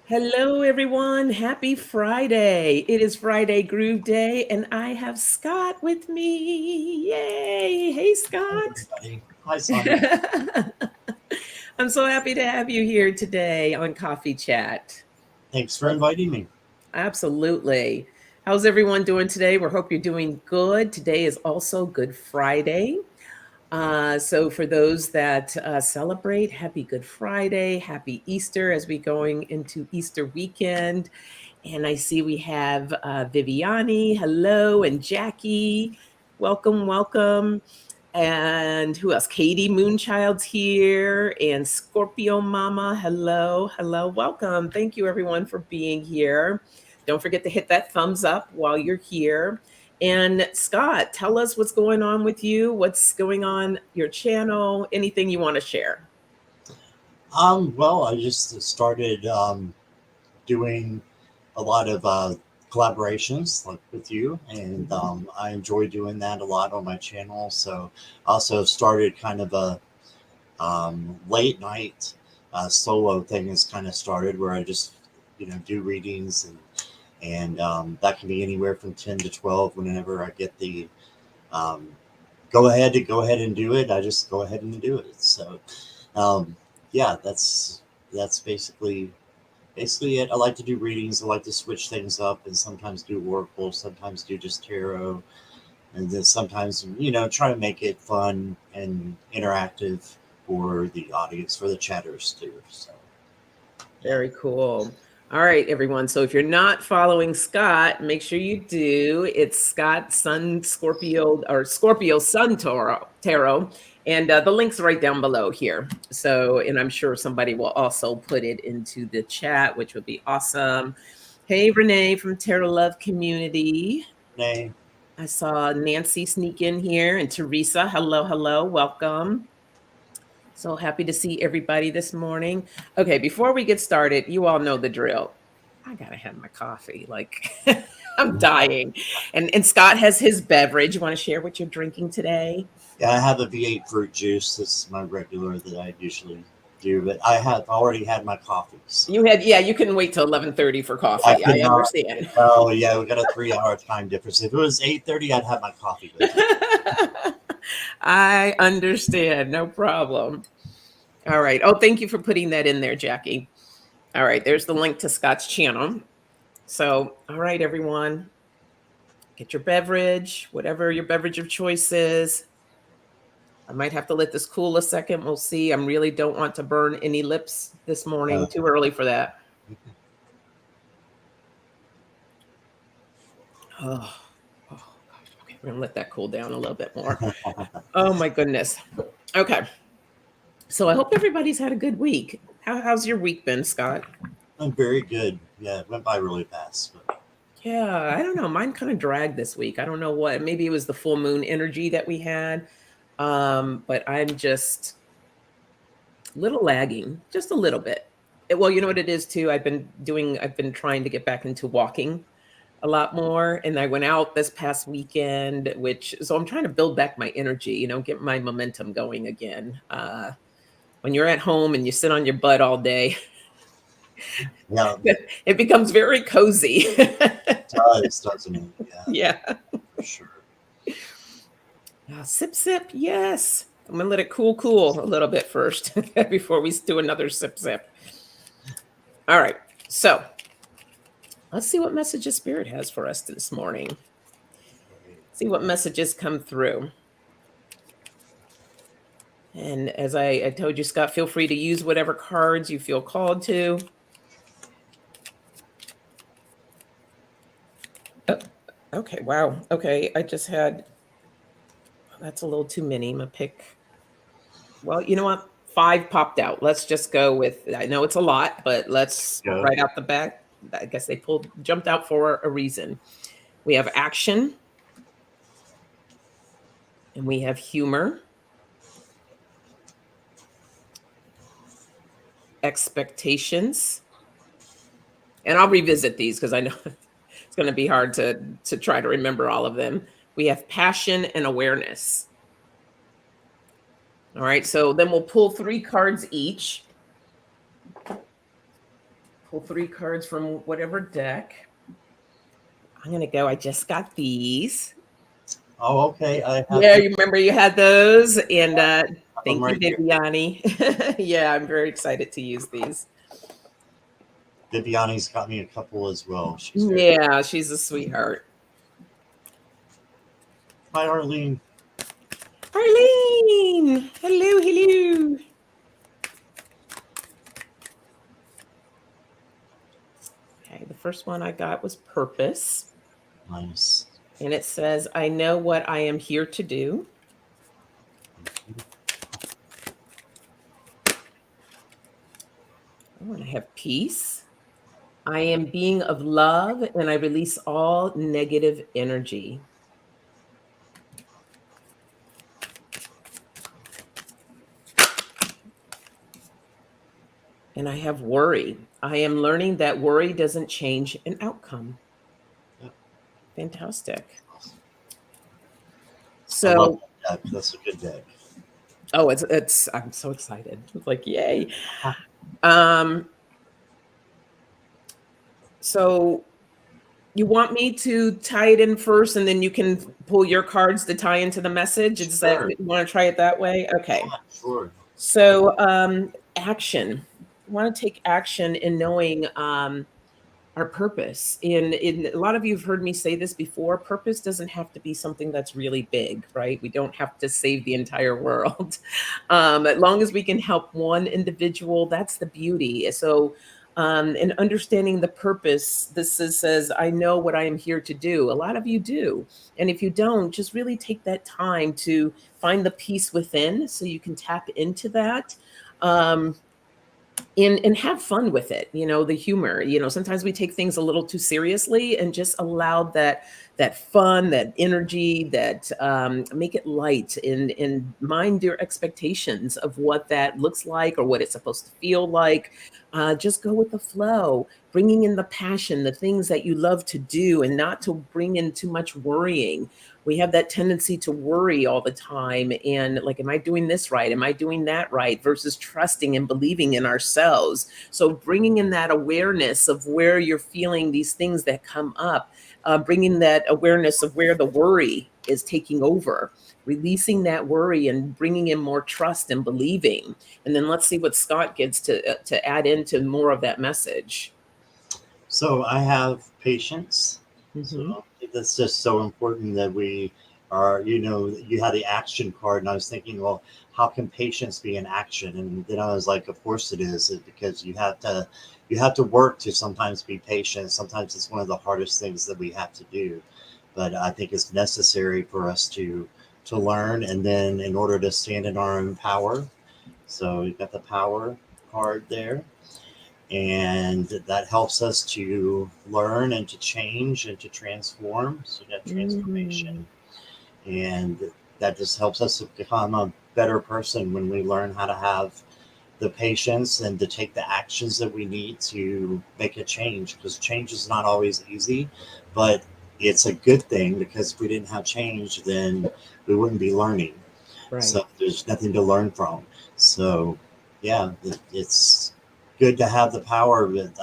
Hello, everyone. Happy Friday. It is Friday Groove Day, and I have Scott with me. Yay. Hey, Hi, Scott. everybody. Hi, Sonia. I'm so happy to have you here today on Coffee Chat. Thanks for inviting me. Absolutely. How's everyone doing today? We hope you're doing good. Today is also Good Friday. So for those that celebrate, happy Good Friday, happy Easter as we going into Easter weekend. And I see we have Viviani, hello, and Jackie, welcome, welcome. And who else? Katie Moonchild's here, and Scorpio Mama, hello, hello, welcome. Thank you, everyone, for being here. Don't forget to hit that thumbs up while you're here. And Scott, tell us what's going on with you, what's going on your channel, anything you want to share. Well, I just started doing a lot of collaborations like with you, and I enjoy doing that a lot on my channel. So, I also started kind of a late night solo thing has kind of started where I just do readings and that can be anywhere from 10 to 12 whenever I get the um, go ahead and do it. I just go ahead and do it. So um, yeah, that's basically it. I like to do readings. I like to switch things up and sometimes do oracle, sometimes do just tarot, and then sometimes try to make it fun and interactive for the audience, for the chatters too. So yeah. Very cool. All right, everyone. So if you're not following Scott, make sure you do. It's Scott Sun Scorpio or Scorpio Sun Tarot. And the link's right down below here. So, and I'm sure somebody will also put it into the chat, which would be awesome. Hey, Renee from Tarot Love Community. Nay. I saw Nancy sneak in here and Teresa. Hello, hello. Welcome. So happy to see everybody this morning. Okay, before we get started, you all know the drill. I gotta have my coffee. Like I'm dying. And Scott has his beverage. You want to share what you're drinking today? Yeah, I have a V8 fruit juice. This is my regular that I usually do, but I have already had my coffees. You had, yeah, you couldn't wait till 11:30 for I coffee. could I not. understand. Oh yeah, we got a 3 hour time difference. If it was 8:30, I'd have my coffee. But I understand. No problem. All right. Oh, thank you for putting that in there, Jackie. All right, there's the link to Scott's channel. So, all right, everyone, get your beverage, whatever your beverage of choice is. I might have to let this cool a second. We'll see. I really don't want to burn any lips this morning. uh, Too early for that. Oh, oh gosh. Okay, we're gonna let that cool down a little bit more. Oh my goodness. Okay. So I hope everybody's had a good week. How's your week been, Scott? I'm very good. Yeah, it went by really fast. But Yeah, I don't know. Mine kind of dragged this week. I don't know what. Maybe it was the full moon energy that we had. But I'm just a little lagging, just a little bit. Well, you know what it is too. I've been trying to get back into walking a lot more. And I went out this past weekend, so I'm trying to build back my energy, get my momentum going again. When you're at home and you sit on your butt all day, yeah, it becomes very cozy. it does, doesn't it? Yeah, Yeah. for sure. Sip, sip. Yes. I'm going to let it cool a little bit first before we do another sip, sip. All right. So let's see what messages Spirit has for us this morning. See what messages come through. And as I told you, Scott, feel free to use whatever cards you feel called to. Oh, okay, wow. Okay, I just had, that's a little too many. I'm going to pick, well, you know what? 5 popped out. Let's just go with, I know it's a lot, but let's Go. right out the back. I guess they jumped out for a reason. We have action and we have humor, expectations. And I'll revisit these because I know it's going to be hard to try to remember all of them. We have passion and awareness. All right, so then we'll pull 3 cards each. Pull 3 cards from whatever deck. I'm going to go. I just got these. Oh, okay. I have Yeah, you remember you had those? And them thank you, right here. Viviani. Yeah, I'm very excited to use these. Viviani's got me a couple as well. She's very. Yeah, she's a sweetheart. Hi, Arlene. Arlene! Hello, hello. Okay, the first one I got was purpose. Nice. And it says, I know what I am here to do. Oh, and I have peace. I am being of love and I release all negative energy. And I have worry. I am learning that worry doesn't change an outcome. Yep. Fantastic. I love So, that deck. That's a good deck. oh, it's I'm so excited. It's like, yay. Huh. Um, so you want me to tie it in first and then you can pull your cards to tie into the message? Is that Sure. you want to try it that way? Okay. Yeah, sure. So, action. I want to take action in knowing our purpose. In a lot of you have heard me say this before. Purpose doesn't have to be something that's really big, right? We don't have to save the entire world. As long as we can help one individual, that's the beauty. So, in understanding the purpose, says, I know what I am here to do. A lot of you do. And if you don't, just really take that time to find the peace within so you can tap into that. Um, and have fun with it, the humor. Sometimes we take things a little too seriously, and just allow that fun, that energy, that make it light, and mind your expectations of what that looks like or what it's supposed to feel like. Just go with the flow, bringing in the passion, the things that you love to do, and not to bring in too much worrying. We have that tendency to worry all the time, and like, am I doing this right? Am I doing that right? Versus trusting and believing in ourselves. So bringing in that awareness of where you're feeling these things that come up, bringing that awareness of where the worry is taking over, releasing that worry and bringing in more trust and believing. And then let's see what Scott gets to add into more of that message. So I have patience. Mm-hmm. So that's just so important that we are, you had the action card, and I was thinking, well, how can patience be an action? And then I was like, of course it is, because you have to work to sometimes be patient. Sometimes it's one of the hardest things that we have to do, but I think it's necessary for us to learn, and then in order to stand in our own power. So you've got the power card there, and that helps us to learn and to change and to transform. So that Mm-hmm. transformation, and that just helps us to become a better person when we learn how to have the patience and to take the actions that we need to make a change, because change is not always easy, but it's a good thing, because if we didn't have change, then we wouldn't be learning. Right. So there's nothing to learn from. So yeah, it's good to have the power, but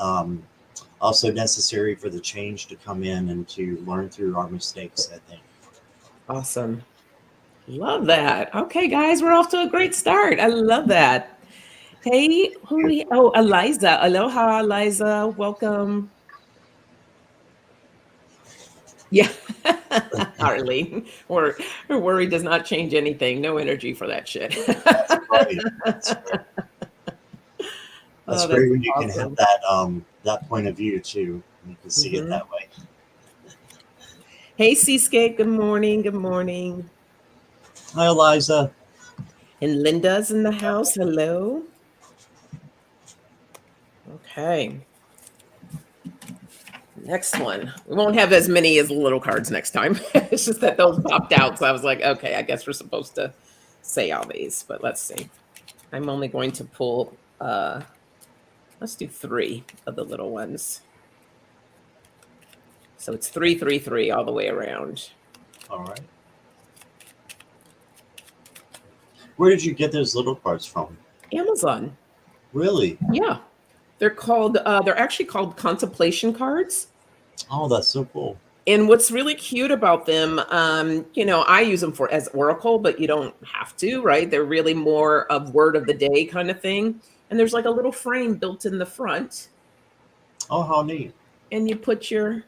also necessary for the change to come in and to learn through our mistakes, I think. Awesome. Love that. Okay, guys, we're off to a great start. I love that. Hey, Eliza. Aloha, Eliza. Welcome. Yeah. Arlene. Or her worry does not change anything. No energy for that shit. That's right. That's right. That's Oh, that's great when you can have awesome. that point of view too. You can see it Hmm. that way. Hey, Seascape. Good morning. Good morning. Hi, Eliza. And Linda's in the house. Hello. Okay. Next one. We won't have as many as the little cards next time. It's just that those popped out. So I was like, okay, I guess we're supposed to say all these, but let's see. I'm only going to pull, let's do 3 of the little ones. So it's 333 all the way around. All right. Where did you get those little parts from? Amazon. Really? Yeah. They're actually called contemplation cards. Oh, that's so cool. And what's really cute about them, I use them for as oracle, but you don't have to, right? They're really more of word of the day kind of thing. And there's like a little frame built in the front, Oh, how neat. and you put your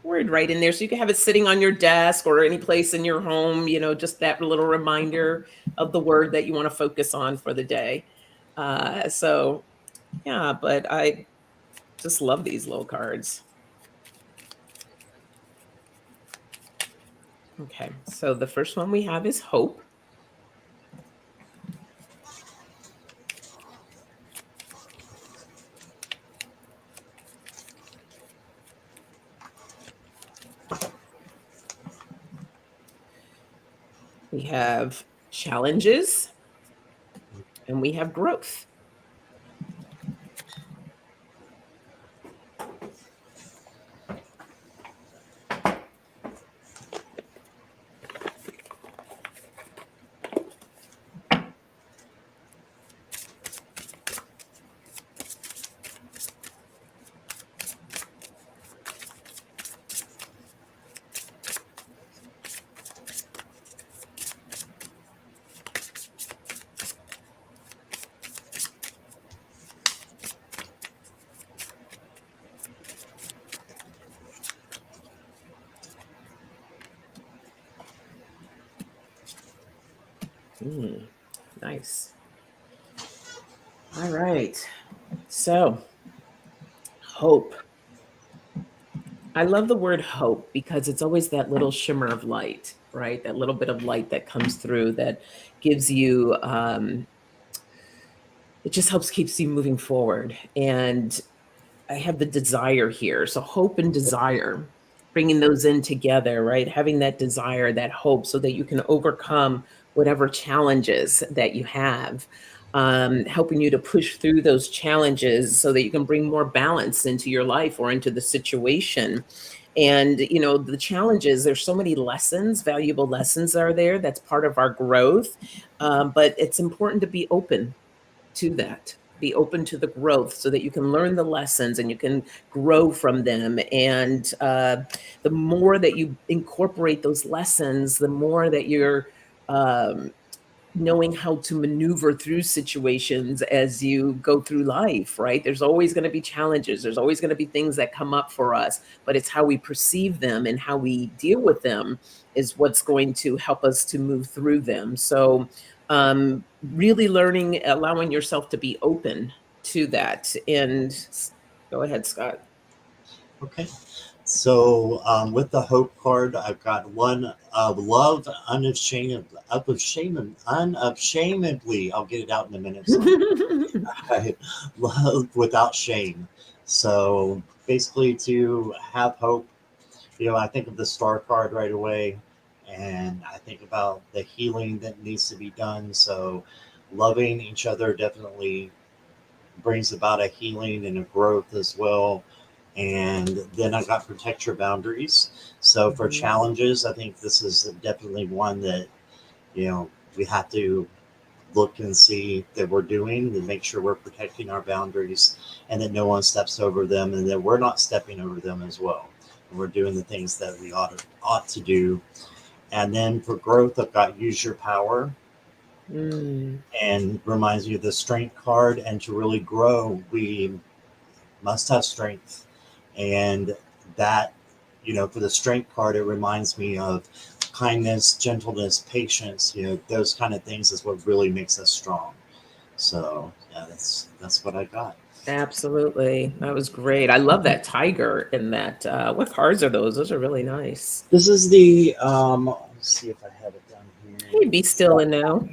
word right in there, so you can have it sitting on your desk or any place in your home. Just that little reminder of the word that you want to focus on for the day. So yeah, but I just love these little cards. Okay, so the first one we have is hope. We have challenges, and we have growth. Mm, nice. All right. So, hope. I love the word hope because it's always that little shimmer of light, right? That little bit of light that comes through that gives you, it just helps keeps you moving forward. And I have the desire here. So hope and desire, bringing those in together, right? Having that desire, that hope, so that you can overcome whatever challenges that you have. Helping you to push through those challenges so that you can bring more balance into your life or into the situation. And the challenges, there's so many lessons, valuable lessons are there. That's part of our growth. But it's important to be open to that, be open to the growth so that you can learn the lessons and you can grow from them. And the more that you incorporate those lessons, the more that you're um, knowing how to maneuver through situations as you go through life, right? There's always going to be challenges. There's always going to be things that come up for us, but it's how we perceive them and how we deal with them is what's going to help us to move through them. So, really learning, allowing yourself to be open to that. And go ahead, Scott. Okay. So with the hope card, I've got one of love unashamedly. I'll get it out in a minute. Sorry. Right. Love without shame. So basically, to have hope, I think of the star card right away, and I think about the healing that needs to be done. So loving each other definitely brings about a healing and a growth as well. And then I got protect your boundaries. So for Mhm. challenges, I think this is definitely one that, we have to look and see that we're doing to make sure we're protecting our boundaries and that no one steps over them and that we're not stepping over them as well. And we're doing the things that we ought to do. And then for growth, I've got use your power Mm, and reminds you of the strength card. And to really grow, we must have strength. And that, for the strength card, it reminds me of kindness, gentleness, patience, those kind of things is what really makes us strong. So yeah, that's what I got. absolutely. That was great. I love that tiger in that. What cards are those? Those are really nice. This is the let's see if I have it down here. Hey, be still and now.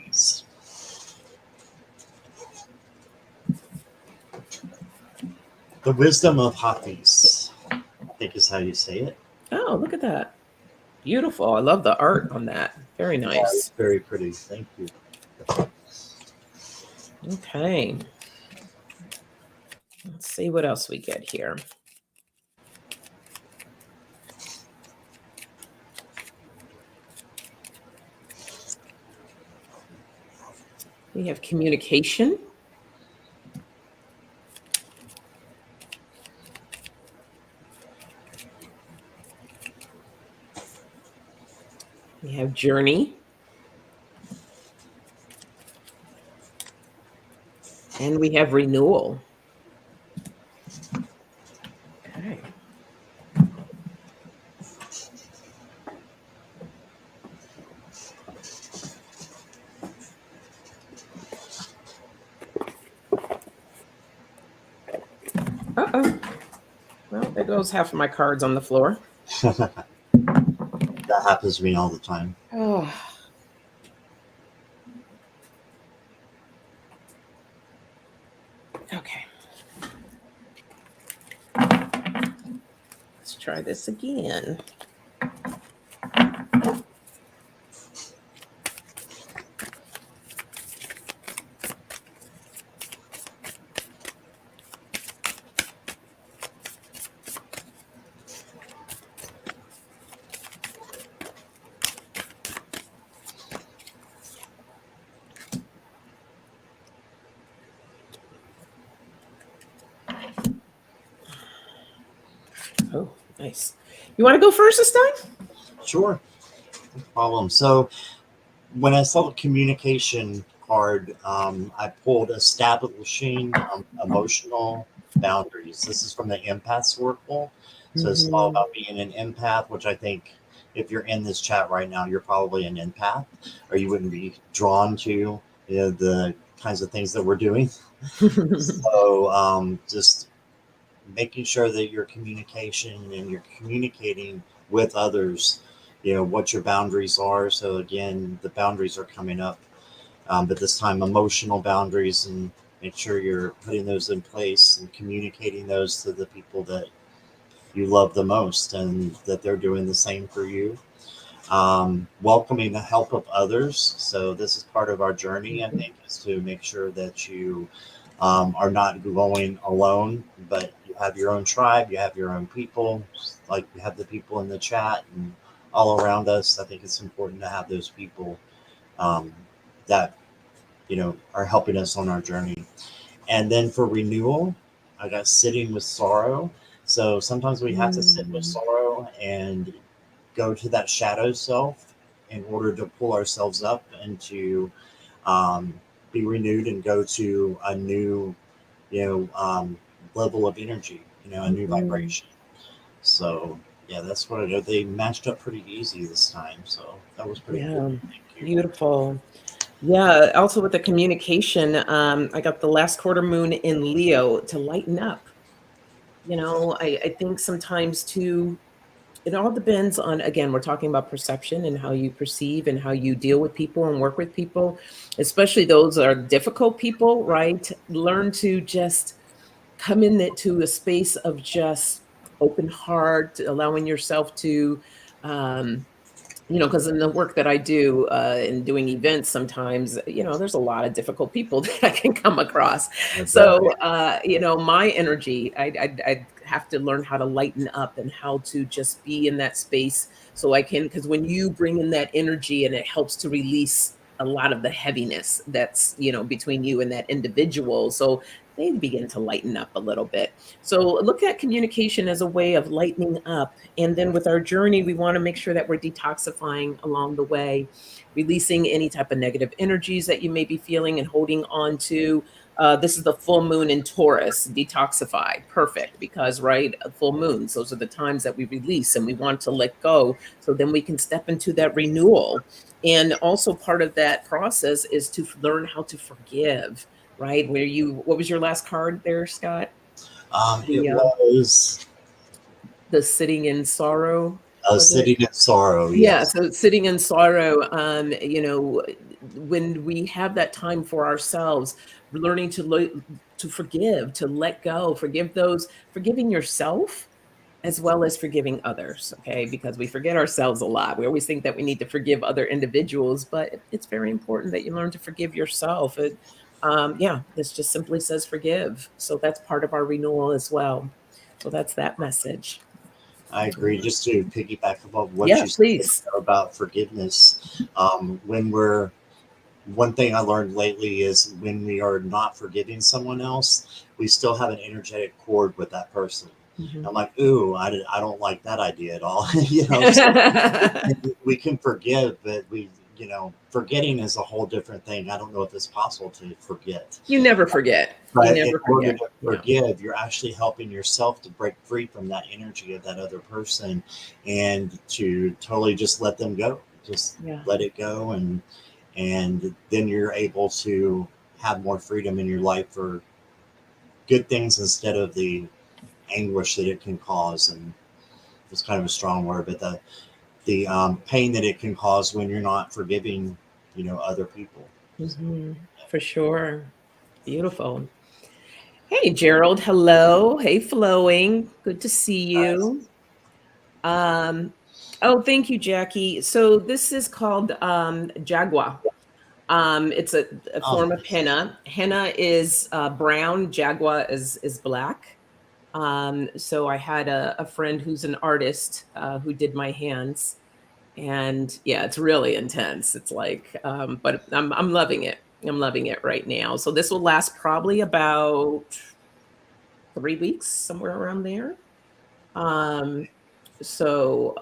The wisdom of Hafiz, I think is how you say it. Oh, look at that. Beautiful. I love the art on that. Very Yeah, it's nice. very pretty. Thank you. Okay. Let's see what else we get here. We have communication. We have journey. And we have renewal. Okay. Uh-oh. Well, there goes half of my cards on the floor. That happens to me all the time. Oh. Okay. Let's try this again. Oh, nice. You want to go first this time? Sure, no problem. So when I saw the communication card, I pulled establishing emotional boundaries. This is from the empath oracle. So it's all Mm-hmm. about being an empath, which I think if you're in this chat right now, you're probably an empath, or you wouldn't be drawn to the kinds of things that we're doing. So just making sure that your communication and you're communicating with others, what your boundaries are. So again, the boundaries are coming up, but this time emotional boundaries, and make sure you're putting those in place and communicating those to the people that you love the most and that they're doing the same for you. Welcoming the help of others. So this is part of our journey, I think, is to make sure that you are not going alone, but you have your own tribe, you have your own people, like you have the people in the chat and all around us. I think it's important to have those people um, that are helping us on our journey. And then for renewal, I got sitting with sorrow. So sometimes we have to sit with Mm. sorrow and go to that shadow self in order to pull ourselves up and to um, be renewed and go to a new level of energy, a new Mhm. vibration. So yeah, that's what I did. They matched up pretty easy this time, so that was pretty cool. Yeah, Thank you. beautiful. Yeah, also with the communication, I got the last quarter moon in Leo to lighten up. I think sometimes too, it all depends on, again, we're talking about perception and how you perceive and how you deal with people and work with people, especially those that are difficult people, right? Learn to just come in it to a space of just open heart, allowing yourself to, um, because in the work that I do in doing events, sometimes, there's a lot of difficult people that I can come across. That's So, right. my energy, I have to learn how to lighten up and how to just be in that space so I can, because when you bring in that energy and it helps to release a lot of the heaviness that's, between you and that individual. So they begin to lighten up a little bit. So look at communication as a way of lightening up. And then with our journey, we want to make sure that we're detoxifying along the way, releasing any type of negative energies that you may be feeling and holding on to. This is the full moon in Taurus, detoxify. Perfect. Because, right, full moons, those are the times that we release and we want to let go. So then we can step into that renewal. And also, part of that process is to learn how to forgive, right? What was your last card there, Scott? It The was sitting in sorrow, a was it? sitting in sorrow. Yeah, Yes, so sitting in sorrow, when we have that time for ourselves, learning to forgive, to let go, forgiving yourself as well as forgiving others, okay? Because we forget ourselves a lot. We always think that we need to forgive other individuals, but it's very important that you learn to forgive yourself. Yeah, this just simply says forgive. So that's part of our renewal as well. So that's that message. I agree. Just to piggyback about what Yeah, you said please. about forgiveness, when we're one thing I learned lately is when we are not forgiving someone else, we still have an energetic cord with that person. Mhm. I'm like, ooh, I don't like that idea at all. So we can forgive, but forgetting is a whole different thing. I don't know if it's possible to forget. You never forget. You But in never order forget. to Yeah. forgive, you're actually helping yourself to break free from that energy of that other person and to totally just let them go. Just Yeah. let it go, and then you're able to have more freedom in your life for good things instead of the anguish that it can cause. And it's kind of a strong word, but the pain that it can cause when you're not forgiving, other people. So, For sure. Beautiful. Hey, Gerald. Hello. Hey, Flowing. Good to see you. Um, oh, thank you, Jackie. So this is called Jaguar. It's a oh, form of henna. Henna is brown. Jaguar is black. So I had a friend who's an artist who did my hands, and yeah, it's really intense. It's like, but I'm loving it. I'm loving it right now. So this will last probably about 3 weeks, somewhere around there. Um, so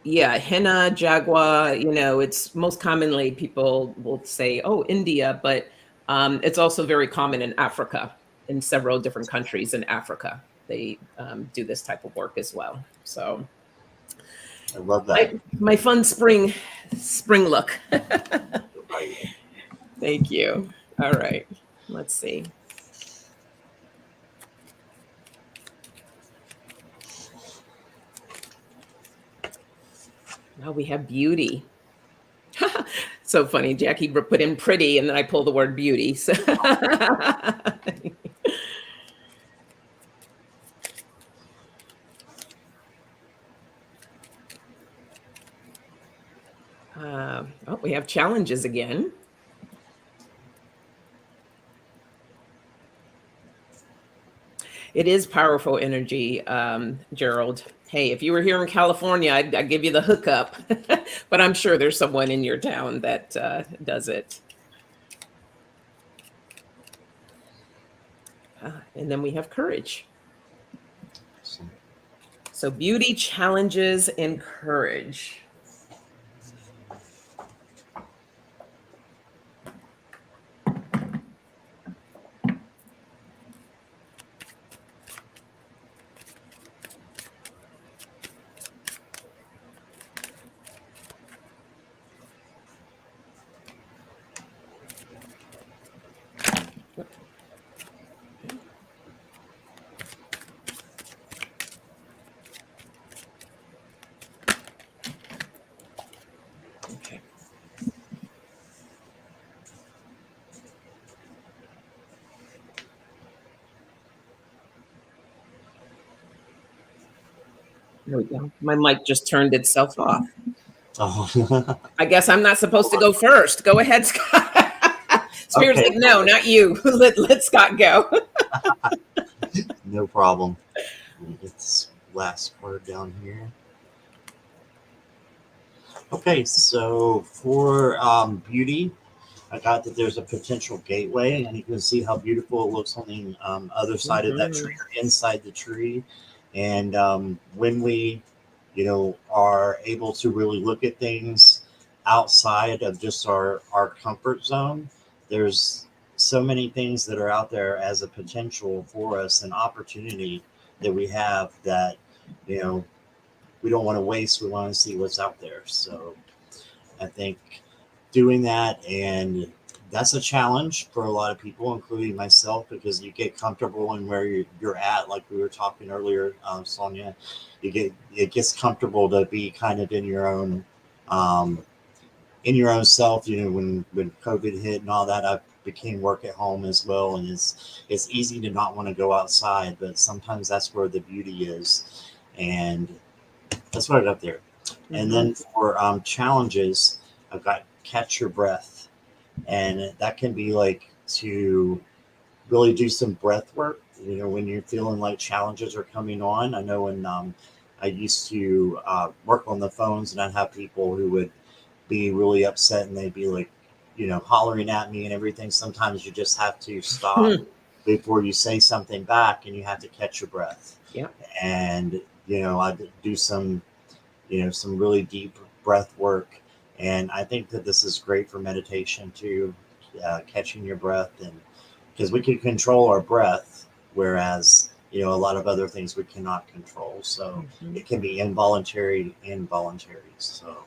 yeah, henna, jaguar, it's most commonly people will say, oh, India, but it's also very common in Africa, in several different countries in Africa. They do this type of work as well. So I love my, that. my fun spring look. Right. Thank you. All right. Let's see. Now we have beauty. So funny. Jackie put in pretty, and then I pull the word beauty. So oh, we have challenges again. It is powerful energy, Gerald. Hey, if you were here in California, I'd give you the hookup, but I'm sure there's someone in your town that does it. And then we have courage. So, So beauty, challenges, and courage. Okay. There we go. My mic just turned itself off. oh. I guess I'm not supposed to go first. Go ahead, Scott. Spirit's Okay, like, no, not you. Let Scott go. no problem. It's last word down here. Okay, so for beauty, I got that there's a potential gateway, and you can see how beautiful it looks on the other side of that tree Mhm. or inside the tree. And when we, are able to really look at things outside of just our comfort zone, there's so many things that are out there as a potential for us, an opportunity that we have that, you know, we don't want to waste. We want to see what's out there. So I think doing that, and that's a challenge for a lot of people, including myself, because you get comfortable in where you're at. Like we were talking earlier, Sonia, it gets comfortable to be kind of um, in your own self. When COVID hit and all that, I became work at home as well, and it's easy to not want to go outside, but sometimes that's where the beauty is, and that's what I got there. And Mhm. then for challenges, I've got catch your breath, and that can be like to really do some breath work. When you're feeling like challenges are coming on. I know when I used to work on the phones, and I'd have people who would be really upset, and they'd be like, hollering at me and everything. Sometimes you just have to stop before you say something back, and you have to catch your breath. Yeah. And I do some some really deep breath work, and I think that this is great for meditation too, catching your breath, and because we can control our breath, whereas a lot of other things we cannot control. So Mhm. it can be involuntary and voluntary. So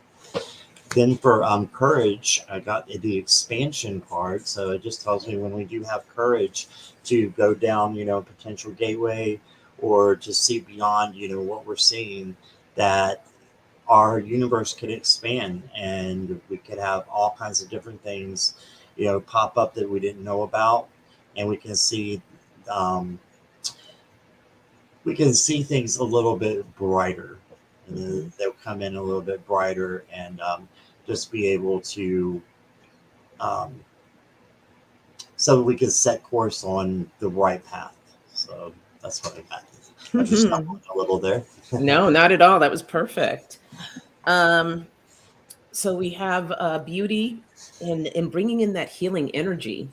then for courage, I got the expansion card. So it just tells me when we do have courage to go down, potential gateway, or to see beyond, what we're seeing, that our universe could expand, and we could have all kinds of different things, pop up that we didn't know about, and um, we can see things a little bit brighter. Mhm. They'll come in a little bit brighter, and just be able to, um, so we can set course on the right path. So that's what I got. I just stumbled a little there. No, not at all. That was perfect. Um, so we have beauty and bringing in that healing energy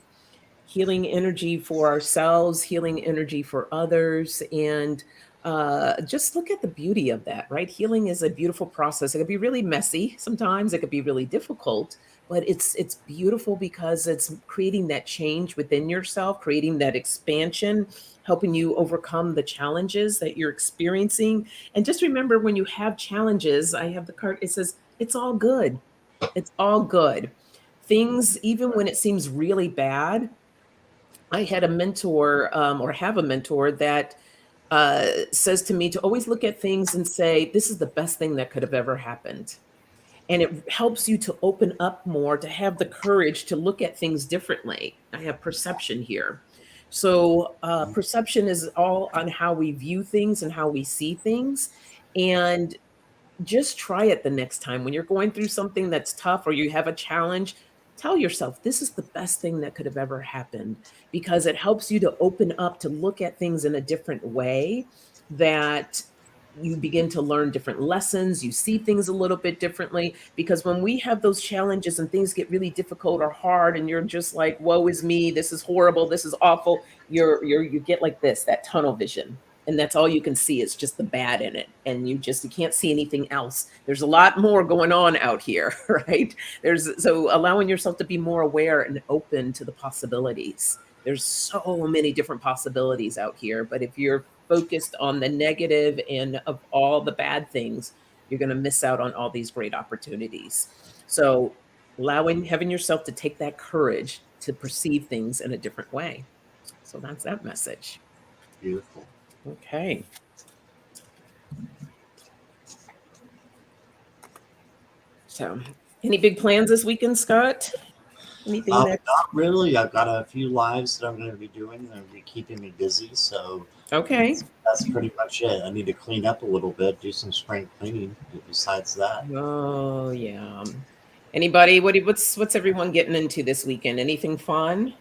for ourselves, healing energy for others, and just look at the beauty of that, right? Healing is a beautiful process. It could be really messy sometimes. It could be really difficult, but it's beautiful because it's creating that change within yourself, creating that expansion, helping you overcome the challenges that you're experiencing. And just remember, when you have challenges, I have the card. It says it's all good. It's all good. Things, even when it seems really bad, I had a mentor, or have a mentor that says to me to always look at things and say, this is the best thing that could have ever happened. And it helps you to open up more, to have the courage to look at things differently. I have perception here. So, perception is all on how we view things and how we see things. And just try it the next time when you're going through something that's tough or you have a challenge. Tell yourself this is the best thing that could have ever happened, because it helps you to open up to look at things in a different way, that you begin to learn different lessons, you see things a little bit differently. Because when we have those challenges and things get really difficult or hard and you're just like, woe is me, this is horrible, this is awful, you get like this, that tunnel vision, and that's all you can see is just the bad in it, and you can't see anything else. There's a lot more going on out here, right? There's So allowing yourself to be more aware and open to the possibilities. There's so many different possibilities out here, but if you're focused on the negative and of all the bad things, you're going to miss out on all these great opportunities. So having yourself to take that courage to perceive things in a different way. So that's that message. Beautiful. Okay. So, any big plans this weekend, Scott? Anything that's Not really. I've got a few lives that I'm going to be doing that will be keeping me busy. So okay? that's pretty much it. I need to clean up a little bit, do some spring cleaning. Besides that, Oh, yeah. Anybody? What's everyone getting into this weekend? Anything fun?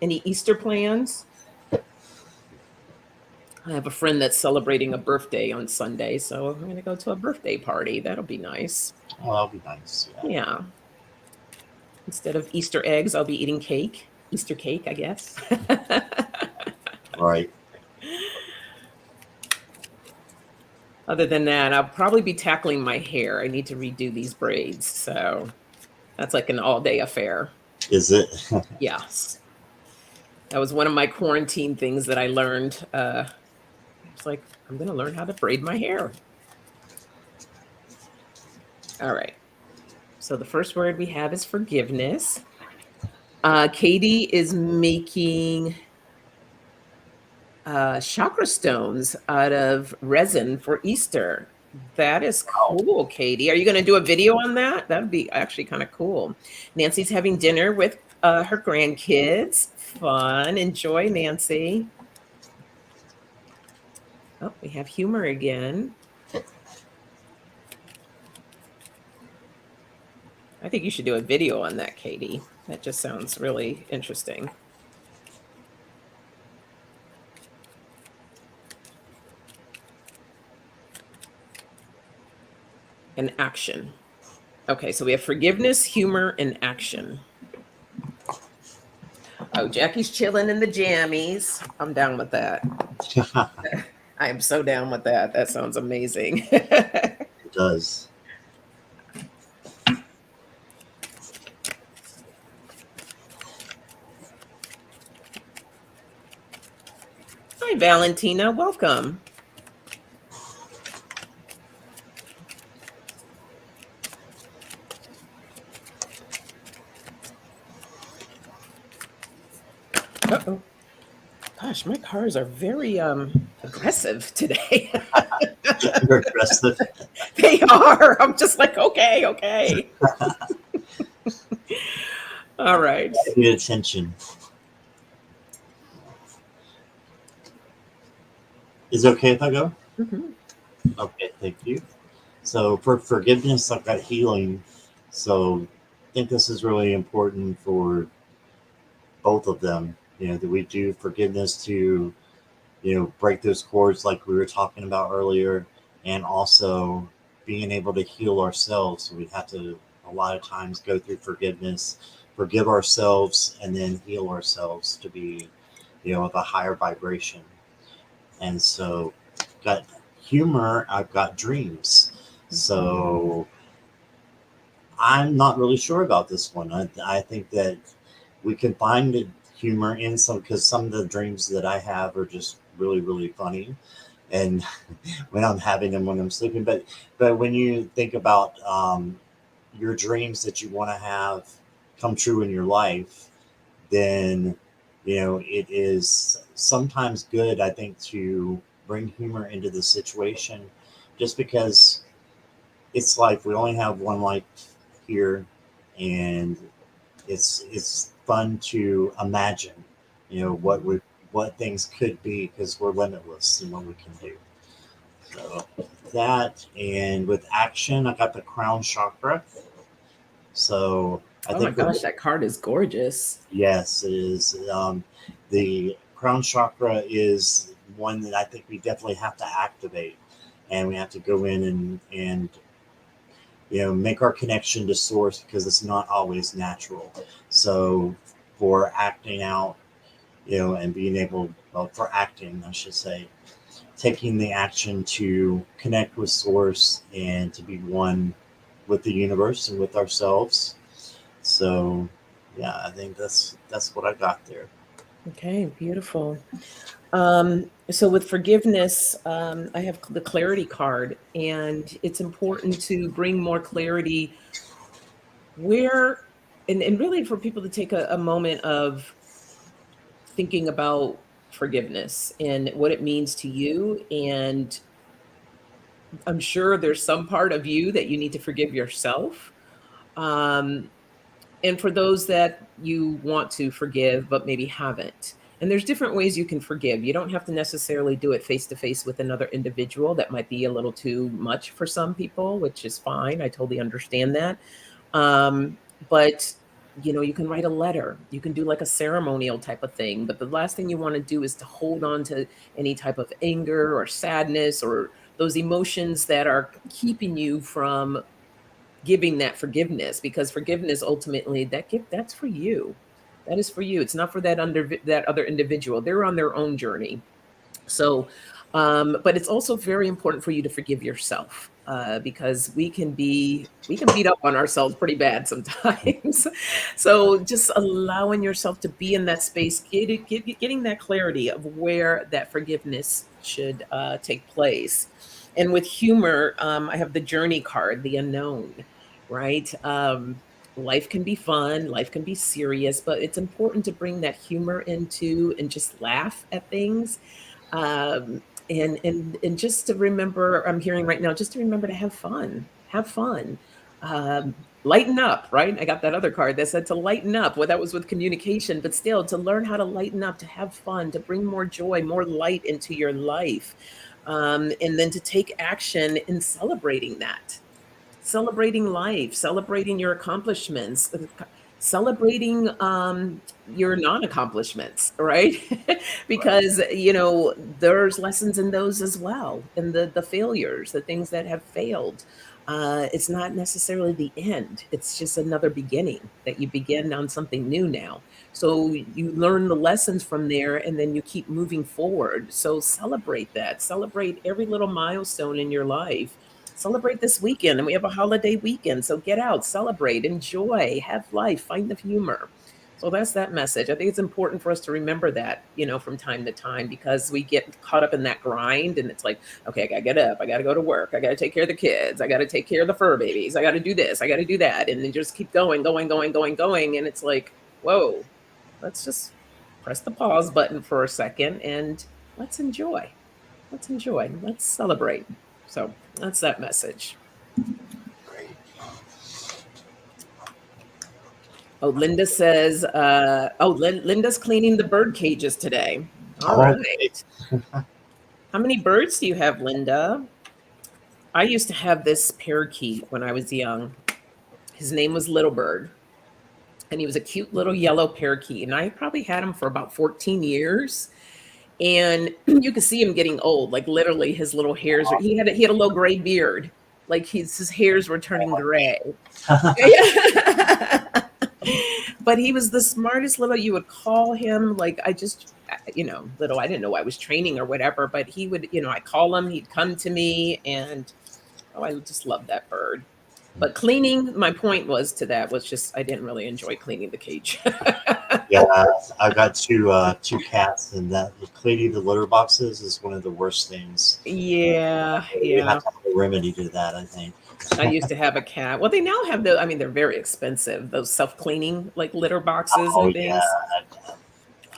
Any Easter plans? I have a friend that's celebrating a birthday on Sunday, so I'm going to go to a birthday party. That'll be nice. oh, that'll be nice. Yeah. Yeah. Instead of Easter eggs, I'll be eating cake. Easter cake, I guess. Right. Other than that, I'll probably be tackling my hair. I need to redo these braids, so that's like an all-day affair. Is it? Yes. That was one of my quarantine things that I learned. It's like, I'm going to learn how to braid my hair. All right. So the first word we have is forgiveness. Katie is making chakra stones out of resin for Easter. That is Wow. cool, Katie. Are you going to do a video on that? That would be actually kind of cool. Nancy's having dinner with her grandkids. Fun. Enjoy, Nancy. Oh, we have humor again. I think you should do a video on that, Katie. That just sounds really interesting. And action. Okay, so we have forgiveness, humor, and action. Oh, Jackie's chilling in the jammies. I'm down with that. It I am so down with that. That sounds amazing. does. Hi, Valentina. Welcome. Uh-oh. Gosh, my cars are very aggressive today. Very aggressive. They are. I'm just like, okay, okay. All right. Pay attention. Is it okay if I go? Mhm. Okay, thank you. So for forgiveness, I've got healing. So I think this is really important for both of them. That we do forgiveness to, break those cords like we were talking about earlier, and also being able to heal ourselves. So we have to a lot of times go through forgiveness, forgive ourselves, and then heal ourselves to be, of a higher vibration. And so, got humor. I've got dreams. So I'm not really sure about this one. I think that we can find humor in some, because some of the dreams that I have are just really, really funny. And when I'm having them when I'm sleeping, but when you think about your dreams that you want to have come true in your life, then it is sometimes good, I think, to bring humor into the situation, just because it's life. We only have one life here, and it's fun to imagine, what things could be, because we're limitless in what we can do. So that, and with action, I got the crown chakra. So I Oh my think gosh, that, that card is gorgeous. yes, it is. The crown chakra is one that I think we definitely have to activate, and we have to go in and make our connection to source, because it's not always natural. So for acting out, and being able, well, for acting, I should say, taking the action to connect with source and to be one with the universe and with ourselves. So yeah, I think that's what I got there. Okay, beautiful. So with forgiveness, I have the clarity card, and it's important to bring more clarity where, and really for people to take a moment of thinking about forgiveness and what it means to you. And I'm sure there's some part of you that you need to forgive yourself. Um, and for those that you want to forgive but maybe haven't. And there's different ways you can forgive. You don't have to necessarily do it face to face with another individual. That might be a little too much for some people, which is fine. I totally understand that. But you can write a letter. You can do like a ceremonial type of thing. But the last thing you want to do is to hold on to any type of anger or sadness or those emotions that are keeping you from giving that forgiveness, because forgiveness ultimately, that gift, that's for you. That is for you. It's not for that other individual. They're on their own journey. So, but it's also very important for you to forgive yourself, because we can beat up on ourselves pretty bad sometimes. So just allowing yourself to be in that space, getting that clarity of where that forgiveness should take place. And with humor, I have the journey card, the unknown, right? Life can be fun, life can be serious, but it's important to bring that humor into and just laugh at things, and just to remember, I'm hearing right now, just to remember to have fun, lighten up, right? I got that other card that said to lighten up. Well, that was with communication, but still to learn how to lighten up, to have fun, to bring more joy, more light into your life, and then to take action in celebrating that, celebrating life, celebrating your accomplishments, celebrating your non-accomplishments, right? Right. Because there's lessons in those as well, and the failures, the things that have failed. It's not necessarily the end. It's just another beginning that you begin on something new now. So you learn the lessons from there and then you keep moving forward. So celebrate that. Celebrate every little milestone in your life. Celebrate this weekend. And we have a holiday weekend. So get out, celebrate, enjoy, have life, find the humor. So that's that message. I think it's important for us to remember that, from time to time because we get caught up in that grind and it's like, okay, I gotta get up, I gotta go to work, I gotta take care of the kids, I gotta take care of the fur babies, I gotta do this, I gotta do that. And then just keep going, going, going, going, going. And it's like, whoa, let's just press the pause button for a second and let's enjoy. Let's enjoy. Let's celebrate. So that's that message. Great. Oh, Linda says, Linda's cleaning the bird cages today. All Oh, right. How many birds do you have, Linda? I used to have this parakeet when I was young. His name was Little Bird, and he was a cute little yellow parakeet. And I probably had him for about 14 years. And you could see him getting old, like literally his little hairs. He had a low gray beard, like his hairs were turning gray. But he was the smartest little. You would call him like little. I didn't know I was training or whatever, but he would, I call him, he'd come to me, and I just loved that bird. But cleaning, my point was just I didn't really enjoy cleaning the cage. yeah, I've got two cats, and that cleaning the litter boxes is one of the worst things. Yeah, You yeah. have to have a remedy to that, I think. I used to have a cat. Well, they now have they're very expensive, those self-cleaning like litter boxes Oh and yeah, things.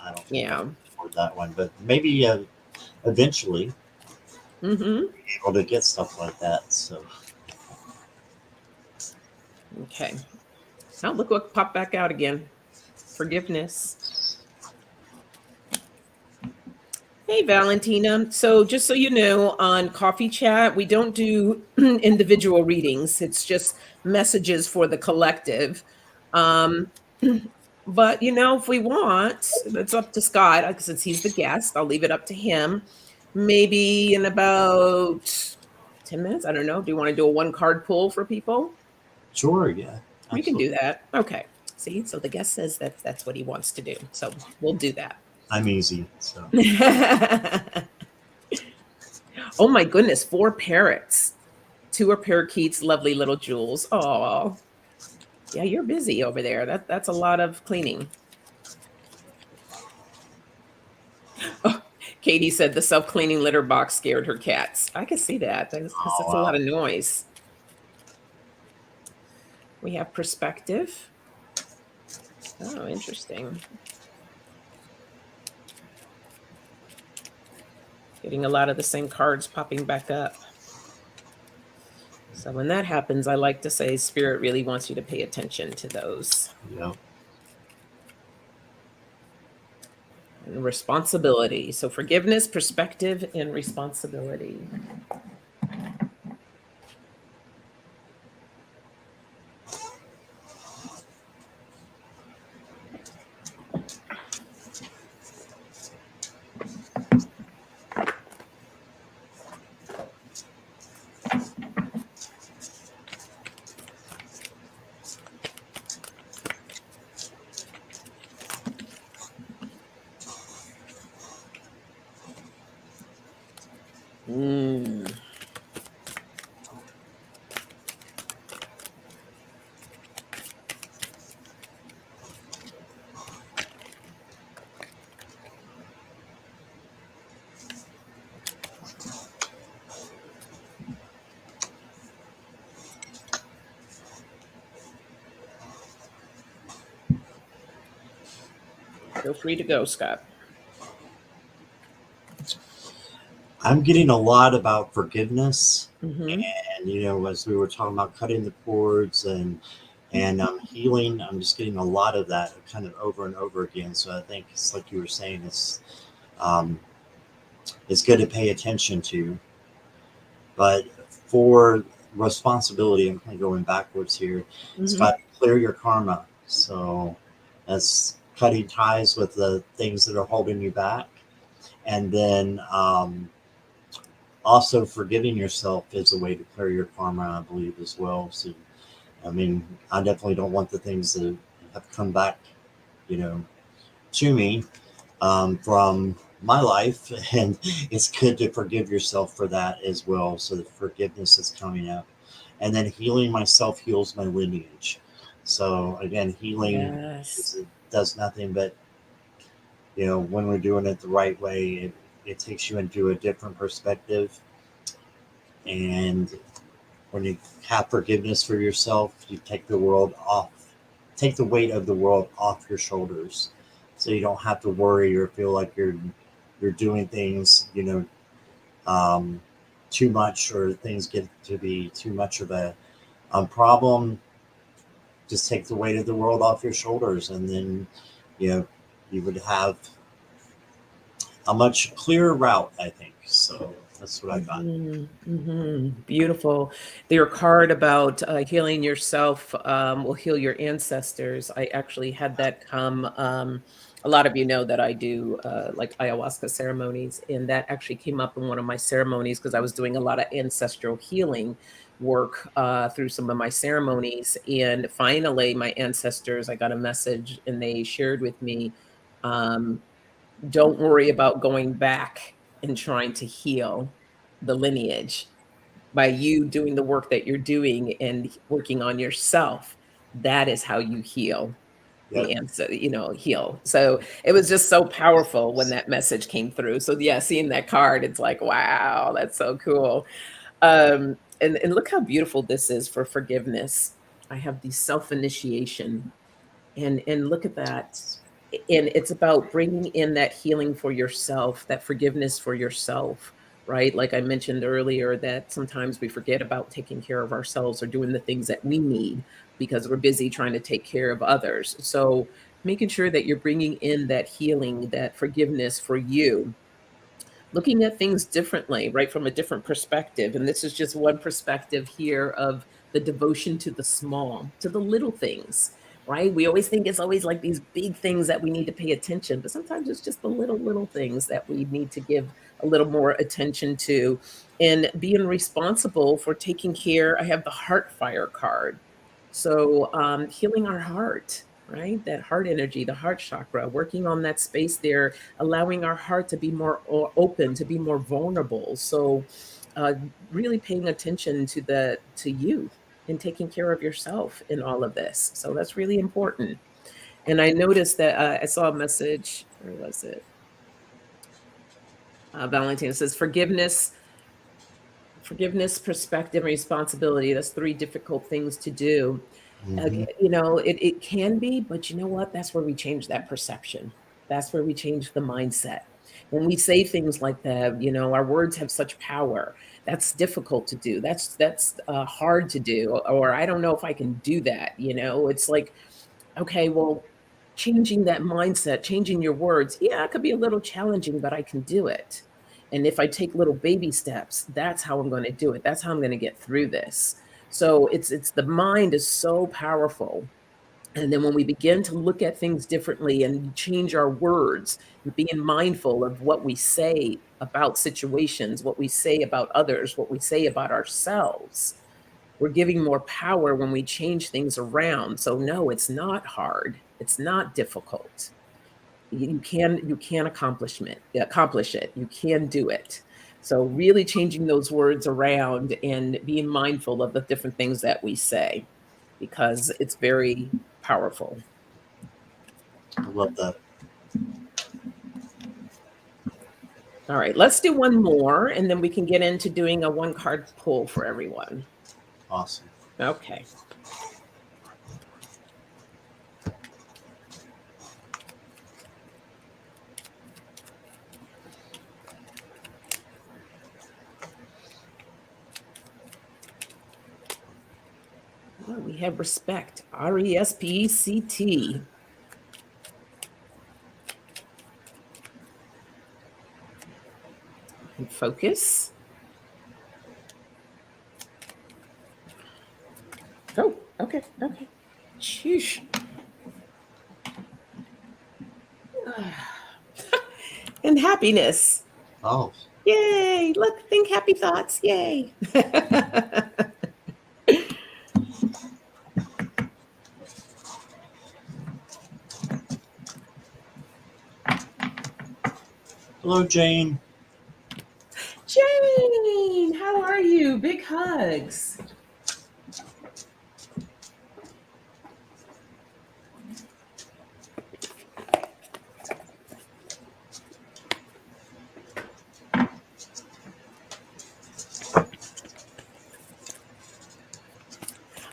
I don't think I Yeah. can afford that one, but maybe eventually Mm-hmm. be able to get stuff like that. So Okay. Now look what popped back out again. Forgiveness. Hey, Valentina. So, just so you know, on Coffee Chat, we don't do individual readings, it's just messages for the collective. Um, but, if we want, it's up to Scott, since he's the guest, I'll leave it up to him. Maybe in about 10 minutes. I don't know. Do you want to do a one card pull for people? sure, yeah, We can do absolutely. that. Okay. See, so the guest says that's what he wants to do. So, we'll do that. I'm easy. So Oh my goodness, 4 parrots. 2 are parakeets, lovely little jewels. Oh, yeah, you're busy over there. That's a lot of cleaning. Oh, Katie said the self-cleaning litter box scared her cats. I can see that because oh that's a lot wow. of noise. We have perspective. Oh, interesting. Getting a lot of the same cards popping back up. So when that happens, I like to say Spirit really wants you to pay attention to those. Yeah. And responsibility. So forgiveness, perspective, and responsibility. Mm. Feel free to go, Scott. I'm getting a lot about forgiveness, Mm-hmm. and as we were talking about cutting the cords and healing, I'm just getting a lot of that kind of over and over again. So I think it's like you were saying, um, it's good to pay attention to. But for responsibility, I'm kind of going backwards here. It's Mm-hmm. about clear your karma. So that's cutting ties with the things that are holding you back, and then also forgiving yourself is a way to clear your karma, I believe, as well. So, I mean, I definitely don't want the things that have come back, you know, to me from my life, and it's good to forgive yourself for that as well. So the forgiveness is coming up, and then healing myself heals my lineage. So again, healing Yes. does nothing but, when we're doing it the right way, it takes you into a different perspective. And when you have forgiveness for yourself, you take the weight of the world off your shoulders, so you don't have to worry or feel like you're doing things, um, too much, or things get to be too much of a problem. Just take the weight of the world off your shoulders, and then you know you would have a much clearer route, I think. So that's what I got. Beautiful. Your card about healing yourself will heal your ancestors. I actually had that come. A lot of you know that I do like ayahuasca ceremonies, and that actually came up in one of my ceremonies because I was doing a lot of ancestral healing work through some of my ceremonies. And finally, my ancestors, I got a message and they shared with me. Um, don't worry about going back and trying to heal the lineage by you doing the work that you're doing and working on yourself. That is how you heal Yep. the answer, heal. So it was just so powerful when that message came through. So yeah, seeing that card, it's like, wow, that's so cool. And look how beautiful this is for forgiveness. I have the self-initiation, and look at that. And it's about bringing in that healing for yourself, that forgiveness for yourself, right? Like I mentioned earlier, that sometimes we forget about taking care of ourselves or doing the things that we need because we're busy trying to take care of others. So making sure that you're bringing in that healing, that forgiveness for you, looking at things differently, right, from a different perspective. And this is just one perspective here of the devotion to the small, to the little things, right? We always think it's always like these big things that we need to pay attention, but sometimes it's just the little things that we need to give a little more attention to, and being responsible for taking care. I have the heart fire card. So healing our heart, right? That heart energy, the heart chakra, working on that space there, allowing our heart to be more open, to be more vulnerable. So, uh, really paying attention to you and taking care of yourself in all of this. So that's really important. And I noticed that I saw a message. Where was it? Valentina says forgiveness, perspective, and responsibility. That's three difficult things to do. Hmm. Again, it can be, but you know what? That's where we change that perception. That's where we change the mindset. When we say things like that, our words have such power. That's difficult to do. That's hard to do, or I don't know if I can do that. It's like, okay, well, changing that mindset, changing your words, yeah, it could be a little challenging, but I can do it. And if I take little baby steps, that's how I'm going to do it. That's how I'm going to get through this. So it's the mind is so powerful. And then when we begin to look at things differently and change our words and being mindful of what we say about situations, what we say about others, what we say about ourselves, we're giving more power when we change things around. So no, it's not hard. It's not difficult. You can accomplish it. You can do it. So really changing those words around and being mindful of the different things that we say, because it's very powerful. I love that. All right, let's do one more and then we can get into doing a one card pull for everyone. Awesome. Okay. Well, we have respect. RESPECT. And focus. Oh, okay, okay. Sheesh. And happiness. Oh, Yay! Look, think happy thoughts. Yay! Hello, Jane. Jane, how are you? Big hugs.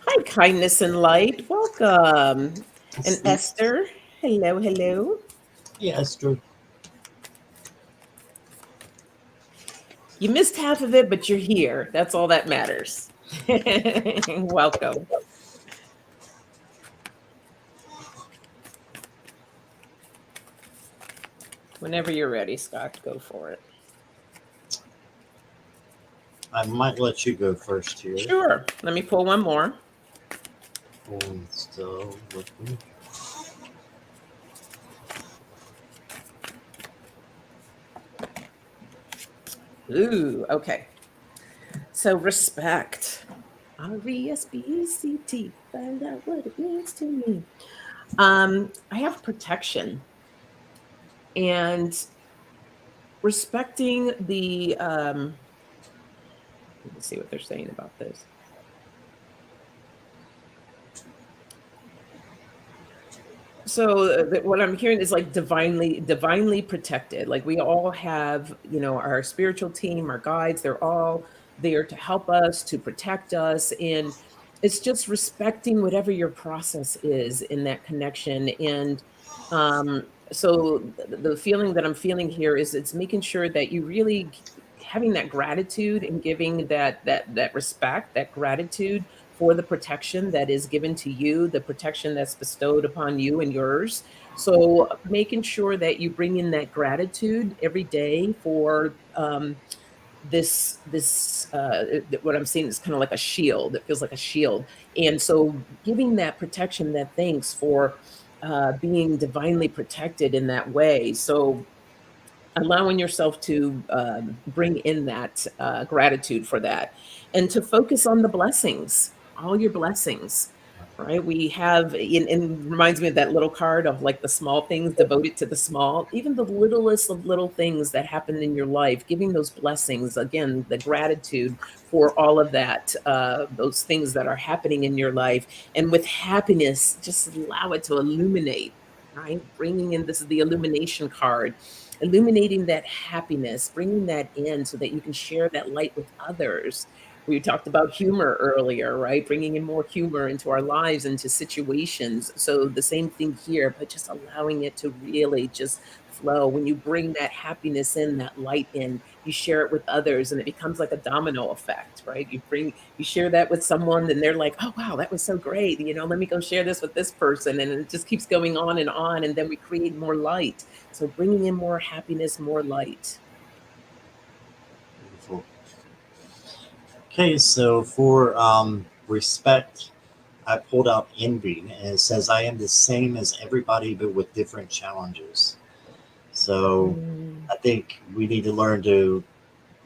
Hi, kindness and light. Welcome. And Esther, hello, hello. Yeah, Esther. You missed half of it, but you're here. That's all that matters. Welcome. Whenever you're ready, Scott, go for it. I might let you go first here. Sure. Let me pull one more. Still looking. Ooh, okay. So respect. RESPECT. Find out what it means to me. I have protection and respecting the let me see what they're saying about this. So what I'm hearing is like divinely protected. Like we all have, our spiritual team, our guides, they're all there to help us, to protect us. And it's just respecting whatever your process is in that connection. And so the feeling that I'm feeling here is it's making sure that you really having that gratitude and giving that respect, that gratitude for the protection that is given to you, the protection that's bestowed upon you and yours. So making sure that you bring in that gratitude every day for what I'm seeing is kind of like a shield. It feels like a shield, and so giving that protection, that thanks for being divinely protected in that way. So allowing yourself to bring in that gratitude for that and to focus on the blessings, all your blessings, right? We have, and reminds me of that little card of like the small things devoted to the small, even the littlest of little things that happen in your life, giving those blessings, again, the gratitude for all of that, those things that are happening in your life. And with happiness, just allow it to illuminate, right? Bringing in this is the illumination card, illuminating that happiness, bringing that in so that you can share that light with others. We talked about humor earlier, right? Bringing in more humor into our lives, into situations. So the same thing here, but just allowing it to really just flow. When you bring that happiness in, that light in, you share it with others and it becomes like a domino effect, right? You share that with someone and they're like, oh, wow, that was so great. Let me go share this with this person. And it just keeps going on and on. And then we create more light. So bringing in more happiness, more light. Beautiful. Okay, so for respect, I pulled out envy, and it says, I am the same as everybody, but with different challenges. So Mm, I think we need to learn to,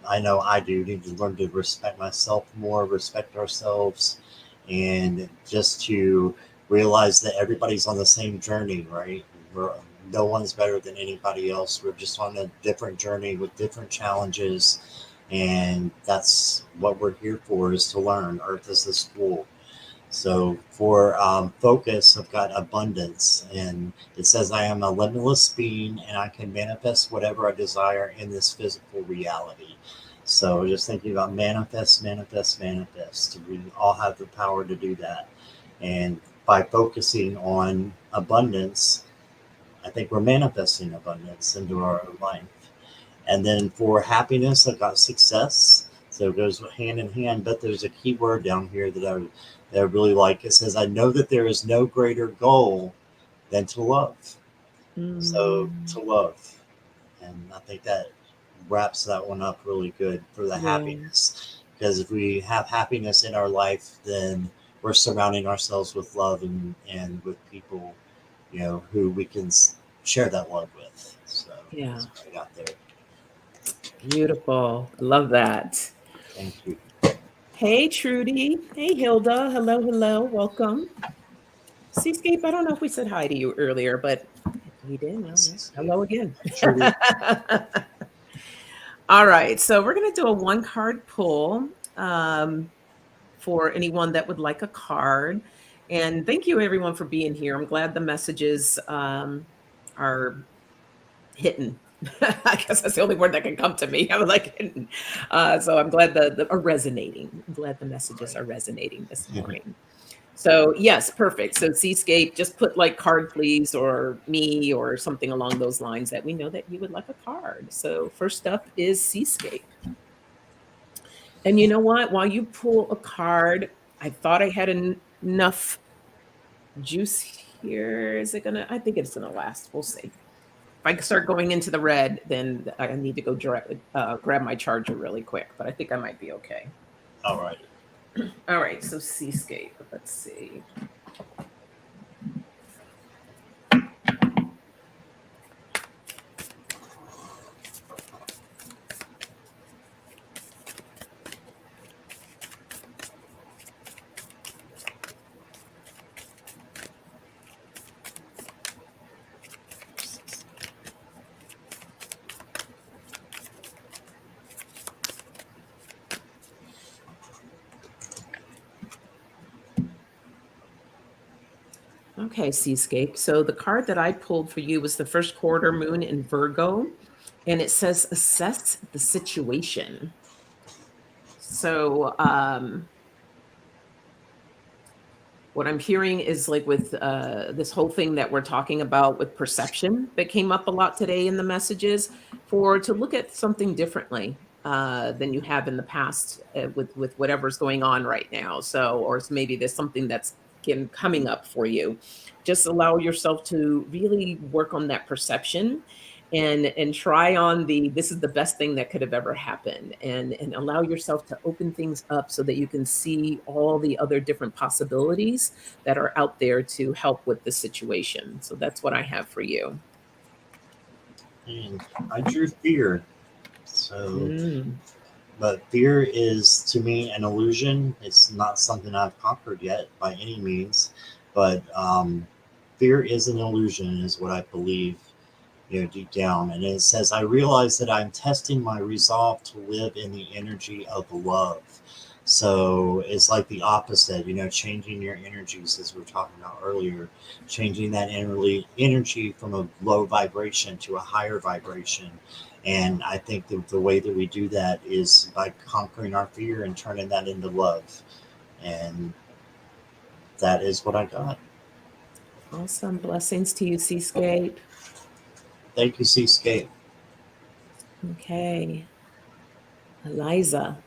I know I do, need to learn to respect myself more, respect ourselves, and just to realize that everybody's on the same journey, right? We're, no one's better than anybody else. We're just on a different journey with different challenges. And that's what we're here for, is to learn. Earth is the school. So for focus, I've got abundance, and it says, I am a limitless being and I can manifest whatever I desire in this physical reality. So just thinking about manifest, manifest, manifest. We all have the power to do that. And by focusing on abundance, I think we're manifesting abundance into our life. And then for happiness, I've got success. So it goes hand in hand. But there's a key word down here that I really like. It says, I know that there is no greater goal than to love. So mm, to love. And I think that wraps that one up really good for the yeah, happiness. Because if we have happiness in our life, then we're surrounding ourselves with love and with people, who we can share that love with. So yeah. that's what I got there. Beautiful. I love that. Thank you. Hey, Trudy. Hey, Hilda. Hello, hello. Welcome. Seascape, I don't know if we said hi to you earlier, but if we did, well, This yeah. is good. Hello again. Hi, Trudy. All right. So we're going to do a one card pull um, for anyone that would like a card. And thank you, everyone, for being here. I'm glad the messages are hitting. I guess that's the only word that can come to me. I was like, hitting. So I'm glad the are resonating. I'm glad the messages Right. are resonating this morning. So yes, perfect. So Seascape, just put like card please or me or something along those lines that we know that you would like a card. So first up is Seascape. And you know what? While you pull a card, I thought I had enough juice here. Is it gonna? I think it's gonna last. We'll see. If I start going into the red, then I need to go directly grab my charger really quick. But I think I might be okay. All right. All right. So Seascape. Let's see. Okay, Seascape. So the card that I pulled for you was the first quarter moon in Virgo, and it says assess the situation. So what I'm hearing is like with this whole thing that we're talking about with perception that came up a lot today in the messages, for to look at something differently than you have in the past with whatever's going on right now. So, or maybe there's something that's coming up for you. Just allow yourself to really work on that perception and try on the this is the best thing that could have ever happened, and allow yourself to open things up so that you can see all the other different possibilities that are out there to help with the situation. So that's what I have for you. And I drew fear. So, Mm, but fear is to me an illusion. It's not something I've conquered yet by any means. But fear is an illusion, is what I believe, deep down. And it says, I realize that I'm testing my resolve to live in the energy of love. So it's like the opposite, changing your energies, as we were talking about earlier, changing that energy from a low vibration to a higher vibration. And I think the way that we do that is by conquering our fear and turning that into love. And that is what I got. awesome. Blessings to you, Seascape. Thank you, Seascape. Okay. Eliza.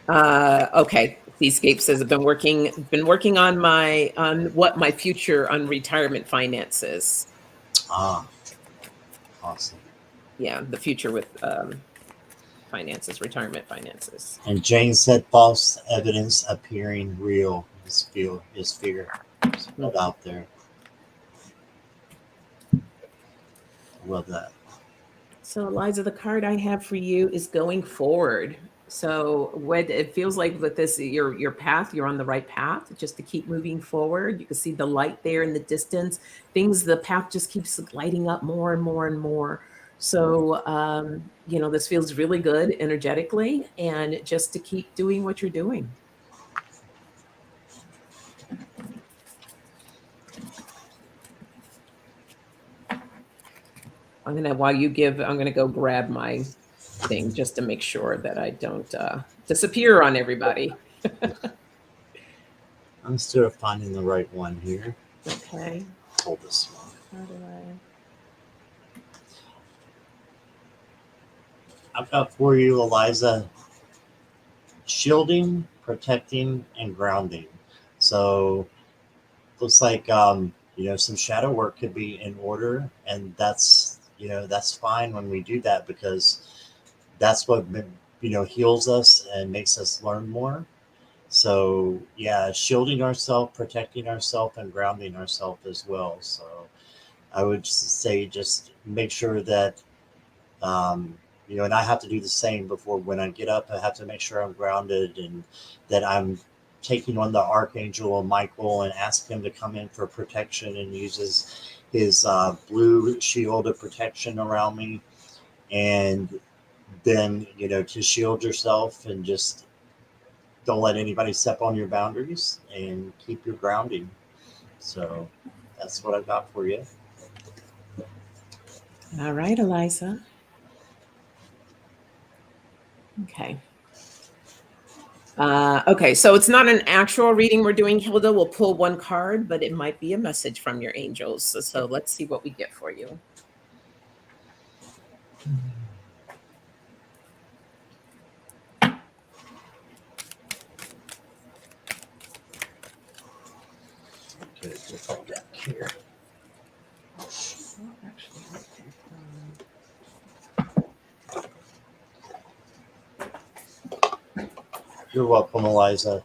Okay. Seascape says I've been working on what my future on retirement finances. Ah, awesome. Yeah, the future with finances, retirement finances. And Jane said false evidence appearing real is fear. Just put that out there. I love that. So, Eliza, the card I have for you is going forward. So, what it feels like with this, your path, you're on the right path. Just to keep moving forward. You can see the light there in the distance. The path just keeps lighting up more and more and more. So, this feels really good energetically, and just to keep doing what you're doing. I'm gonna go grab my thing just to make sure that I don't disappear on everybody. I'm still finding the right one here. Okay. Hold this one. How do I? I've got for you, Eliza, shielding, protecting, and grounding. So looks like some shadow work could be in order, and that's fine when we do that, because that's what heals us and makes us learn more. So yeah, shielding ourselves, protecting ourselves, and grounding ourselves as well. So I would say just make sure that um, and I have to do the same before when I get up. I have to make sure I'm grounded and that I'm taking on the archangel Michael and ask him to come in for protection and uses his blue shield of protection around me, and then to shield yourself and just don't let anybody step on your boundaries and keep your grounding. So that's what I've got for you. All right, Eliza. Okay. Okay, so it's not an actual reading we're doing, Hilda. We'll pull one card, but it might be a message from your angels. So let's see what we get for you. Okay, just hold that here. Well, actually, You're welcome, Eliza.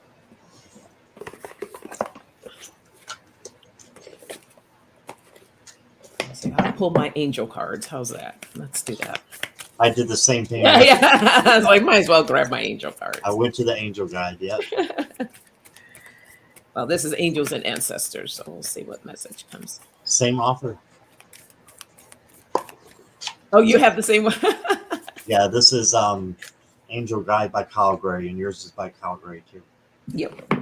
I'll pull my angel cards. How's that? Let's do that. I did the same thing. Yeah, yeah. I was like, might as well grab my angel cards. I went to the angel guide. Yep. Well, this is angels and ancestors, so we'll see what message comes. Same offer. Oh, you have the same one. Yeah, this is Angel Guide by Kyle Gray, and yours is by Kyle Gray too. Yep.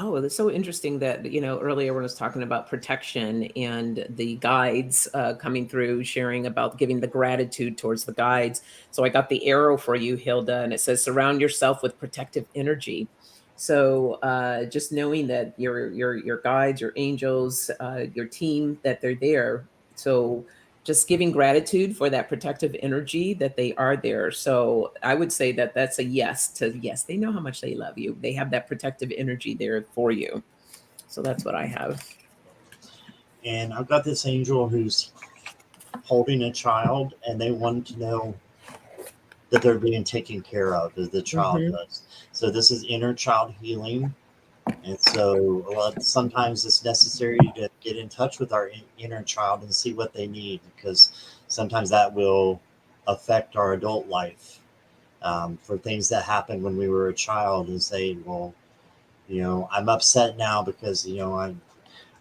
Oh, it's so interesting that, earlier when I was talking about protection and the guides coming through, sharing about giving the gratitude towards the guides. So I got the arrow for you, Hilda, and it says surround yourself with protective energy. So just knowing that your guides, your angels, your team, that they're there. So just giving gratitude for that protective energy that they are there. So I would say that that's a yes to yes. They know how much they love you. They have that protective energy there for you. So that's what I have. And I've got this angel who's holding a child, and they want to know that they're being taken care of, as the child Mm-hmm. does. So this is inner child healing. And so sometimes it's necessary to get in touch with our inner child and see what they need, because sometimes that will affect our adult life. For things that happened when we were a child, and say, well, I'm upset now because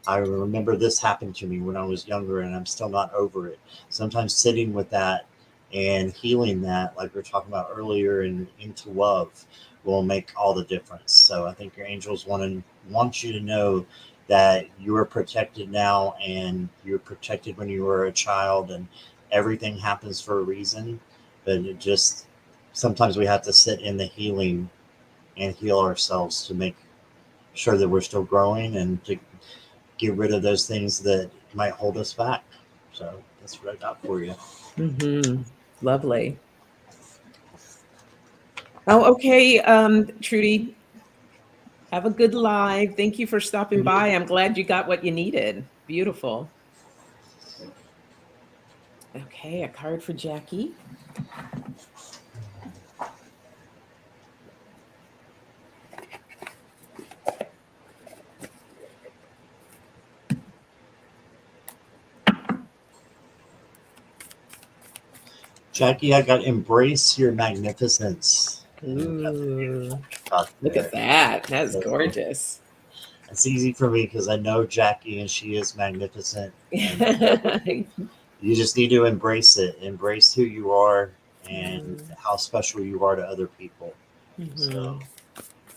I remember this happened to me when I was younger, and I'm still not over it. Sometimes sitting with that and healing that, like we were talking about earlier, and into love will make all the difference. So I think your angels want you to know that you are protected now, and you were protected when you were a child, and everything happens for a reason. But it just sometimes we have to sit in the healing and heal ourselves to make sure that we're still growing and to get rid of those things that might hold us back. So that's what I got for you. Mm-hmm. Lovely. Oh, okay, Trudy. Have a good live. Thank you for stopping by. I'm glad you got what you needed. Beautiful. Okay, a card for Jackie. Jackie, I got embrace your magnificence. And Ooh, up look at there. that. That's So gorgeous. it's easy for me because I know Jackie and she is magnificent. And you just need to embrace it. Embrace who you are and how special you are to other people. Mm-hmm. So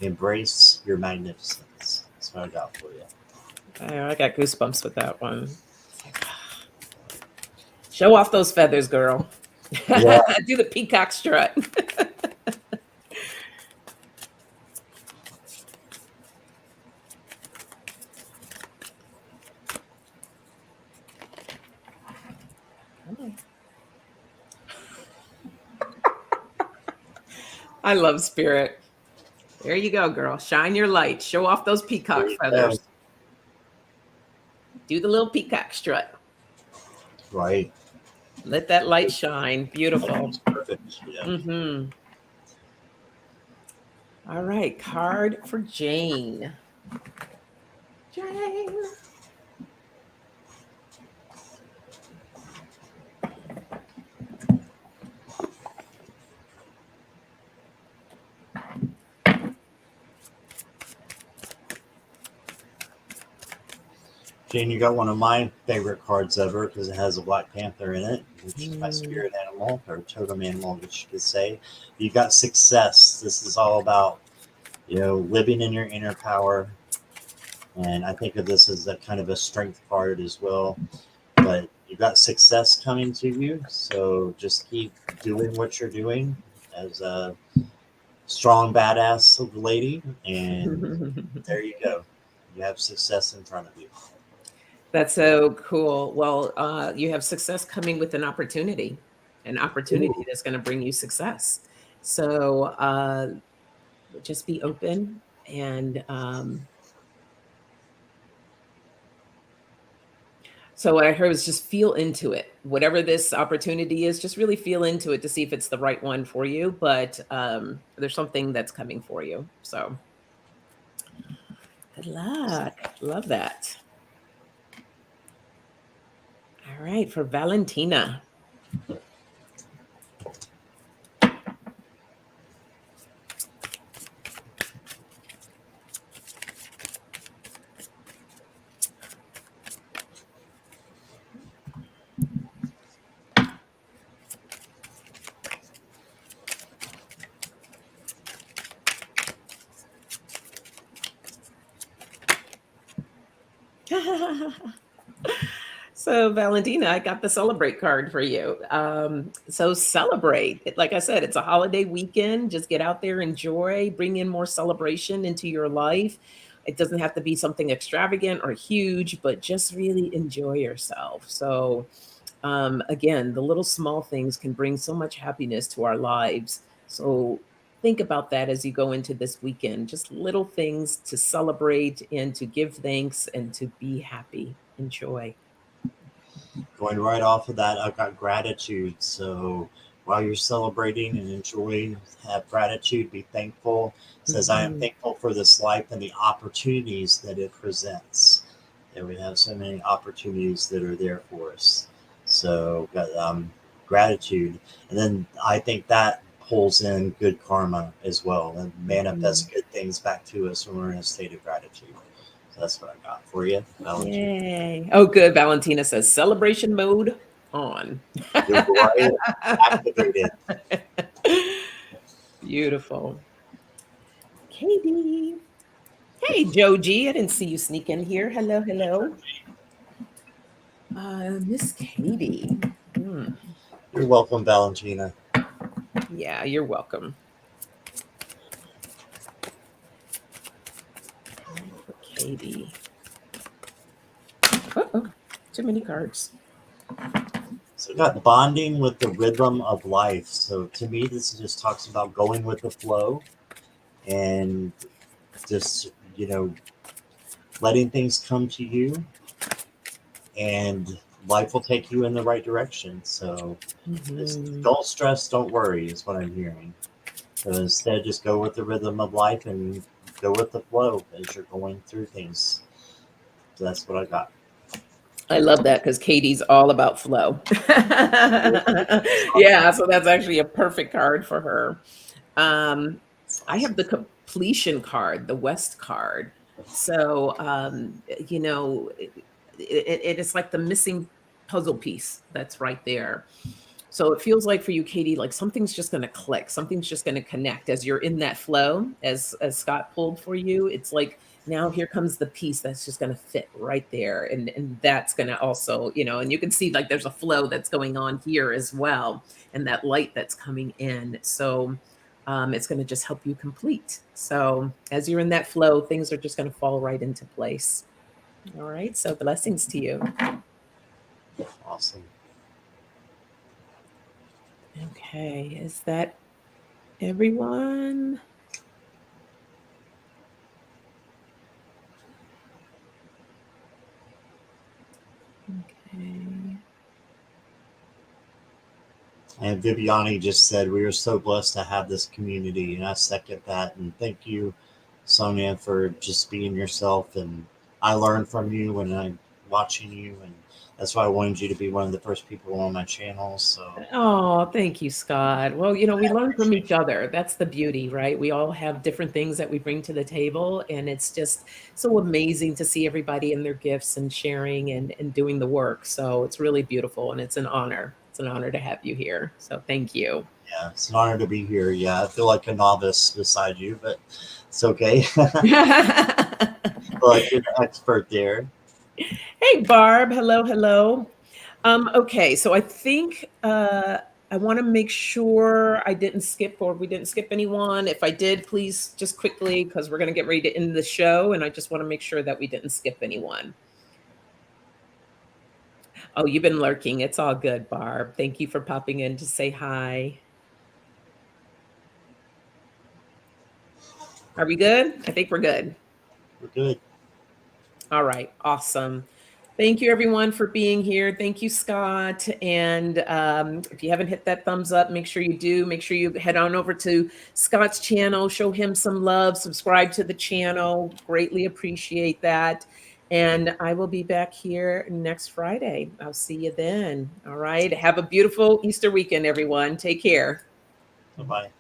embrace your magnificence. That's what I got for you. I got goosebumps with that one. It's like, show off those feathers, girl. Yeah. Do the peacock strut. Come on. I love spirit. There you go, girl. Shine your light. Show off those There peacock you go. feathers. Do the little peacock strut. Right. Let that light shine. Beautiful. It's perfect. Yeah. Mm-hmm. All right. Card for Jane. Jane. Jane, you got one of my favorite cards ever because it has a Black Panther in it, which is my Mm. spirit animal or totem animal, which you could say. You got success. This is all about, living in your inner power. And I think of this as a kind of a strength card as well. But you got success coming to you. So just keep doing what you're doing as a strong, badass lady. And there you go. You have success in front of you. That's so cool. Well, you have success coming with an opportunity Ooh, that's going to bring you success. So just be open and so what I heard was just feel into it. Whatever this opportunity is, just really feel into it to see if it's the right one for you. But there's something that's coming for you. So good luck. Love that. All right, for Valentina. So, Valentina, I got the celebrate card for you. So, celebrate. Like I said, it's a holiday weekend. Just get out there, enjoy, bring in more celebration into your life. It doesn't have to be something extravagant or huge, but just really enjoy yourself. So, again, the little small things can bring so much happiness to our lives. So, think about that as you go into this weekend. Just little things to celebrate and to give thanks and to be happy. Enjoy. going right off of that, I've got gratitude. So while you're celebrating and enjoying, have gratitude, be thankful. It says, I am Mhm. thankful for this life and the opportunities that it presents. And we have so many opportunities that are there for us. So, gratitude. And then I think that pulls in good karma as well and manifests Mhm. good things back to us when we're in a state of gratitude. So that's what I got for you, Valentina. Yay. Oh, good. Valentina says celebration mode on. You're right. Activated. Beautiful. Katie. Hey, Joji. I didn't see you sneak in here. Hello, hello. Miss Katie. Hmm. You're welcome, Valentina. Yeah, you're welcome. All right, for Katie. Oh, too many cards. So, we got bonding with the rhythm of life. So, to me, this just talks about going with the flow and just, letting things come to you, and life will take you in the right direction. So, just Mhm. don't stress, don't worry, is what I'm hearing. So, instead, just go with the rhythm of life and go with the flow as you're going through things. So, that's what I got. I love that because Katie's all about flow. Yeah, so that's actually a perfect card for her. Um, That's I have awesome. the completion card, the West card. So, it is like the missing puzzle piece that's right there. So it feels like for you, Katie, like something's just going to click, something's just going to connect as you're in that flow. As Scott pulled for you, it's like now here comes the piece that's just going to fit right there, and that's going to also, and you can see like there's a flow that's going on here as well, and that light that's coming in. So it's going to just help you complete. So as you're in that flow, things are just going to fall right into place. All right. So blessings to you. Awesome. Okay. Is that everyone. Okay. And Viviani just said, we are so blessed to have this community. And I second that. And thank you, Sonia, for just being yourself. And I learned from you when I'm watching you. And that's why I wanted you to be one of the first people on my channel. So, Oh, thank you, Scott. Well, we learn from each other. That's the beauty, right? We all have different things that we bring to the table, and it's just so amazing to see everybody and their gifts and sharing and doing the work. So it's really beautiful, and it's an honor. It's an honor to have you here. So thank you. yeah, it's an honor to be here. Yeah, I feel like a novice beside you, but it's okay. I feel like you're the expert there. Hey, Barb. Hello, hello. Okay, so I think I want to make sure I didn't skip or we didn't skip anyone. If I did, please just quickly, because we're going to get ready to end the show, and I just want to make sure that we didn't skip anyone. Oh, you've been lurking. It's all good, Barb. Thank you for popping in to say hi. Are we good? I think we're good. We're good. All right, awesome. Thank you, everyone, for being here. Thank you, Scott. And if you haven't hit that thumbs up, make sure you do. Make sure you head on over to Scott's channel, show him some love, subscribe to the channel. Greatly appreciate that. And I will be back here next Friday. I'll see you then. All right. Have a beautiful Easter weekend, everyone. Take care. Bye bye.